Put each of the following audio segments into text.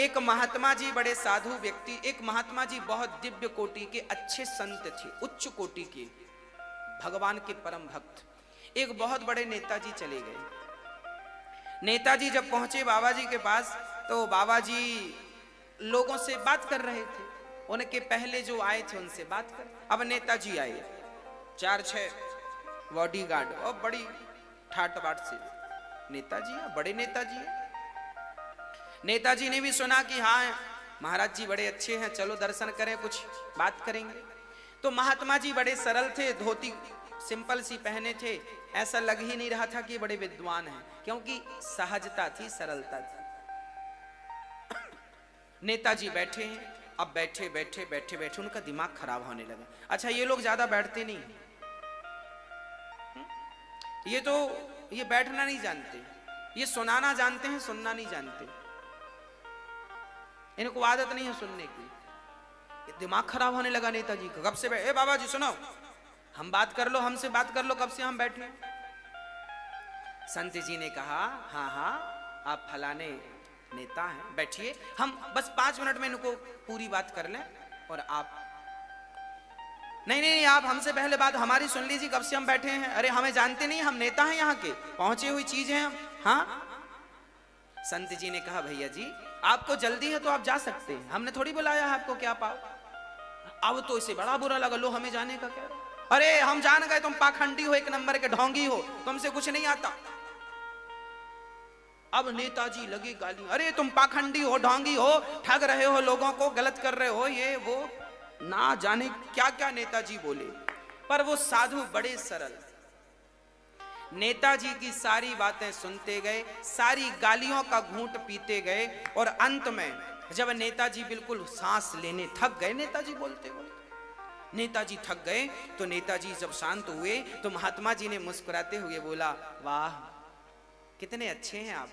एक महात्मा जी बड़े साधु व्यक्ति, एक महात्मा जी बहुत दिव्य कोटि के अच्छे संत थे, उच्च कोटि के भगवान के परम भक्त। एक बहुत बड़े नेताजी चले गए। नेताजी जब पहुंचे बाबा जी के पास तो बाबा जी लोगों से बात कर रहे थे, उनके पहले जो आए थे उनसे बात कर। अब नेताजी आए, 4-6 बॉडीगार्ड और बड़ी ठाट बाट से नेताजी है, बड़े नेताजी है। नेताजी ने भी सुना कि हाँ महाराज जी बड़े अच्छे हैं, चलो दर्शन करें, कुछ बात करेंगे। तो महात्मा जी बड़े सरल थे, धोती सिंपल सी पहने थे, ऐसा लग ही नहीं रहा था कि बड़े विद्वान हैं, क्योंकि सहजता थी, सरलता थी। नेताजी बैठे हैं। अब बैठे बैठे बैठे बैठे उनका दिमाग खराब होने लगा। अच्छा ये लोग ज्यादा बैठते नहीं, ये बैठना नहीं जानते, ये सुनाना जानते हैं, सुनना नहीं जानते, इनको आदत नहीं है सुनने की। दिमाग खराब होने लगा नेताजी का। कब से ए बाबा जी सुनो, हम बात कर लो, हमसे बात कर लो, कब से हम बैठे। संत जी ने कहा हाँ हाँ आप फलाने नेता हैं, बैठिए, हम बस 5 मिनट में इनको पूरी बात कर लें और आप नहीं आप हमसे पहले बात हमारी सुन लीजिए, कब से हम बैठे हैं। अरे हमें जानते नहीं, हम नेता हैं, यहाँ के पहुंचे हुई चीज हैं हम। हाँ संत जी ने कहा भैया जी आपको जल्दी है तो आप जा सकते हैं, हमने थोड़ी बुलाया है आपको कि आप आओ। अब तो इसे बड़ा बुरा लगा, लो हमें जाने का क्या। अरे हम जान गए, तुम पाखंडी हो, 1 नंबर के ढोंगी हो, तुमसे कुछ नहीं आता। अब नेताजी लगे गाली, अरे तुम पाखंडी हो, ढोंगी हो, ठग रहे हो लोगों को, गलत कर रहे हो, ये वो ना जाने क्या क्या नेताजी बोले। पर वो साधु बड़े सरल, नेताजी की सारी बातें सुनते गए, सारी गालियों का घूंट पीते गए, और अंत में जब नेताजी बिल्कुल सांस लेने थक गए, नेताजी बोलते बोलते नेताजी थक गए, तो नेताजी जब शांत हुए तो महात्मा जी ने मुस्कुराते हुए बोला वाह कितने अच्छे हैं आप,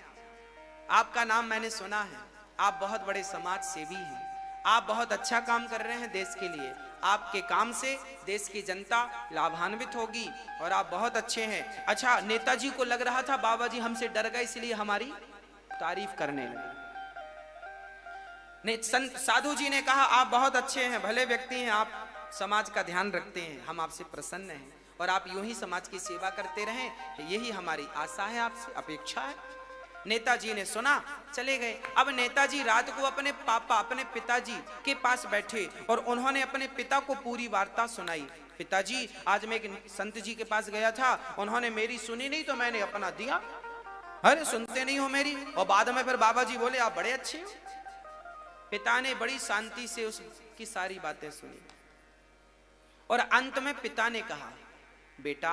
आपका नाम मैंने सुना है, आप बहुत बड़े समाज सेवी हैं, आप बहुत अच्छा काम कर रहे हैं देश के लिए, आपके काम से देश की जनता लाभान्वित होगी और आप बहुत अच्छे हैं। अच्छा नेताजी को लग रहा था बाबा जी हमसे डर गए इसलिए हमारी तारीफ करने लगे। साधु जी ने कहा आप बहुत अच्छे हैं, भले व्यक्ति हैं, आप समाज का ध्यान रखते हैं, हम आपसे प्रसन्न हैं और आप यूं ही समाज की सेवा करते रहें, यही हमारी आशा है, आपसे अपेक्षा है। नेताजी ने सुना, चले गए। अब नेताजी रात को अपने पापा, अपने पिताजी के पास बैठे और उन्होंने अपने पिता को पूरी वार्ता सुनाई। पिताजी आज मैं एक संत जी के पास गया था, उन्होंने मेरी सुनी नहीं तो मैंने अपना दिया। अरे सुनते नहीं हो मेरी, और बाद में फिर बाबा जी बोले आप बड़े अच्छे हो। पिता ने बड़ी शांति से उसकी सारी बातें सुनी और अंत में पिता ने कहा बेटा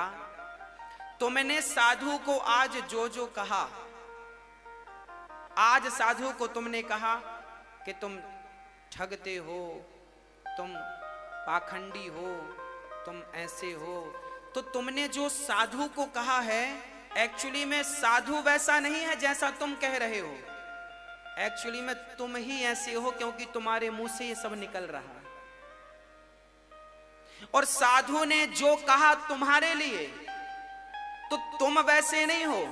तुमने साधु को आज जो जो कहा, आज साधु को तुमने कहा कि तुम ठगते हो, तुम पाखंडी हो, तुम ऐसे हो, तो तुमने जो साधु को कहा है एक्चुअली में साधु वैसा नहीं है जैसा तुम कह रहे हो, एक्चुअली में तुम ही ऐसे हो क्योंकि तुम्हारे मुंह से ये सब निकल रहा है। और साधु ने जो कहा तुम्हारे लिए तो तुम वैसे नहीं हो,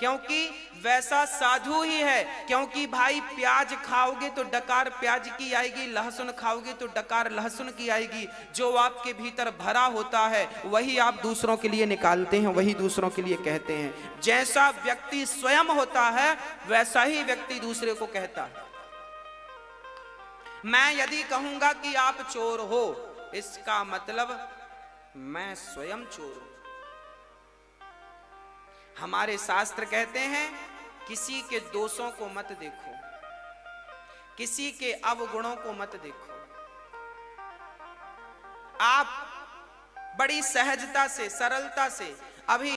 क्योंकि वैसा साधु ही है। क्योंकि भाई प्याज खाओगे तो डकार प्याज की आएगी, लहसुन खाओगे तो डकार लहसुन की आएगी। जो आपके भीतर भरा होता है वही आप दूसरों के लिए निकालते हैं, वही दूसरों के लिए कहते हैं। जैसा व्यक्ति स्वयं होता है वैसा ही व्यक्ति दूसरे को कहता है। मैं यदि कहूंगा कि आप चोर हो, इसका मतलब मैं स्वयं चोर हूं। हमारे शास्त्र कहते हैं किसी के दोषों को मत देखो, किसी के अवगुणों को मत देखो। आप बड़ी सहजता से, सरलता से, अभी